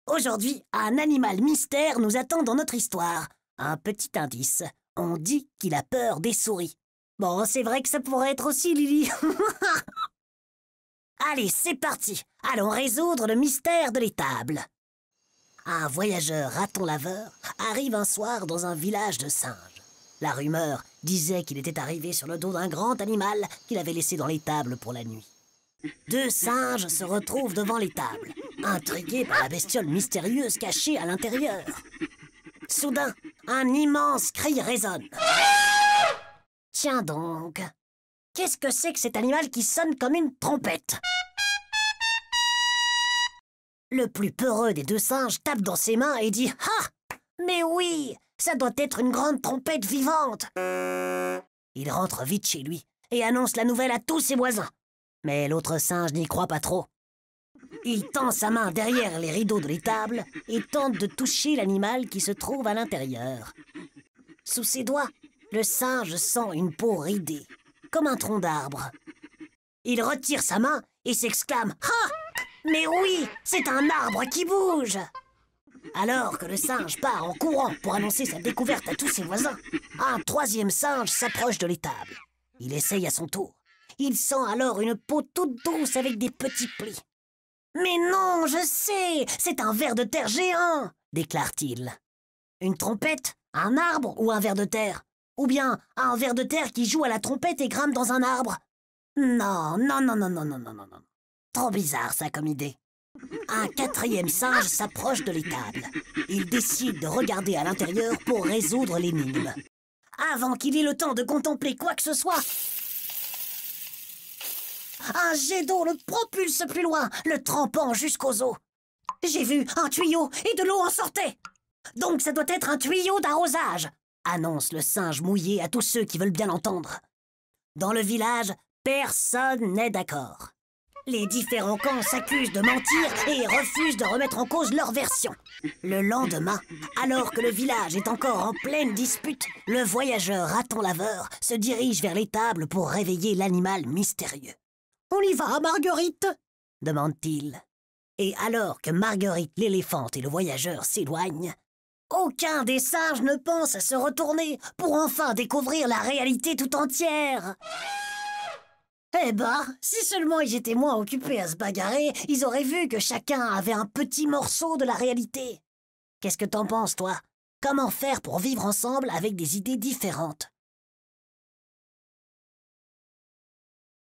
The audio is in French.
Aujourd'hui, un animal mystère nous attend dans notre histoire. Un petit indice. On dit qu'il a peur des souris. Bon, c'est vrai que ça pourrait être aussi Lily. Allez, c'est parti. Allons résoudre le mystère de l'étable. Un voyageur raton-laveur arrive un soir dans un village de singes. La rumeur disait qu'il était arrivé sur le dos d'un grand animal qu'il avait laissé dans l'étable pour la nuit. Deux singes se retrouvent devant l'étable, intrigués par la bestiole mystérieuse cachée à l'intérieur. Soudain, un immense cri résonne. Tiens donc, qu'est-ce que c'est que cet animal qui sonne comme une trompette? Le plus peureux des deux singes tape dans ses mains et dit « Ah! Mais oui, ça doit être une grande trompette vivante !» Il rentre vite chez lui et annonce la nouvelle à tous ses voisins. Mais l'autre singe n'y croit pas trop. Il tend sa main derrière les rideaux de l'étable et tente de toucher l'animal qui se trouve à l'intérieur. Sous ses doigts, le singe sent une peau ridée, comme un tronc d'arbre. Il retire sa main et s'exclame « Ah! Mais oui, c'est un arbre qui bouge !» Alors que le singe part en courant pour annoncer sa découverte à tous ses voisins, un troisième singe s'approche de l'étable. Il essaye à son tour. Il sent alors une peau toute douce avec des petits plis. « Mais non, je sais, c'est un ver de terre géant !» déclare-t-il. Une trompette, un arbre ou un ver de terre? Ou bien un ver de terre qui joue à la trompette et grimpe dans un arbre? Non, non, non, non, non, non, non, non, non. Trop bizarre ça comme idée. Un quatrième singe s'approche de l'étable. Il décide de regarder à l'intérieur pour résoudre l'énigme. Avant qu'il ait le temps de contempler quoi que ce soit, un jet d'eau le propulse plus loin, le trempant jusqu'aux os. J'ai vu un tuyau et de l'eau en sortait. Donc ça doit être un tuyau d'arrosage, annonce le singe mouillé à tous ceux qui veulent bien l'entendre. Dans le village, personne n'est d'accord. Les différents camps s'accusent de mentir et refusent de remettre en cause leur version. Le lendemain, alors que le village est encore en pleine dispute, le voyageur raton-laveur se dirige vers l'étable pour réveiller l'animal mystérieux. « On y va, Marguerite ?» demande-t-il. Et alors que Marguerite l'éléphante et le voyageur s'éloignent, aucun des singes ne pense à se retourner pour enfin découvrir la réalité tout entière. Eh ben, si seulement ils étaient moins occupés à se bagarrer, ils auraient vu que chacun avait un petit morceau de la réalité. Qu'est-ce que t'en penses, toi? Comment faire pour vivre ensemble avec des idées différentes?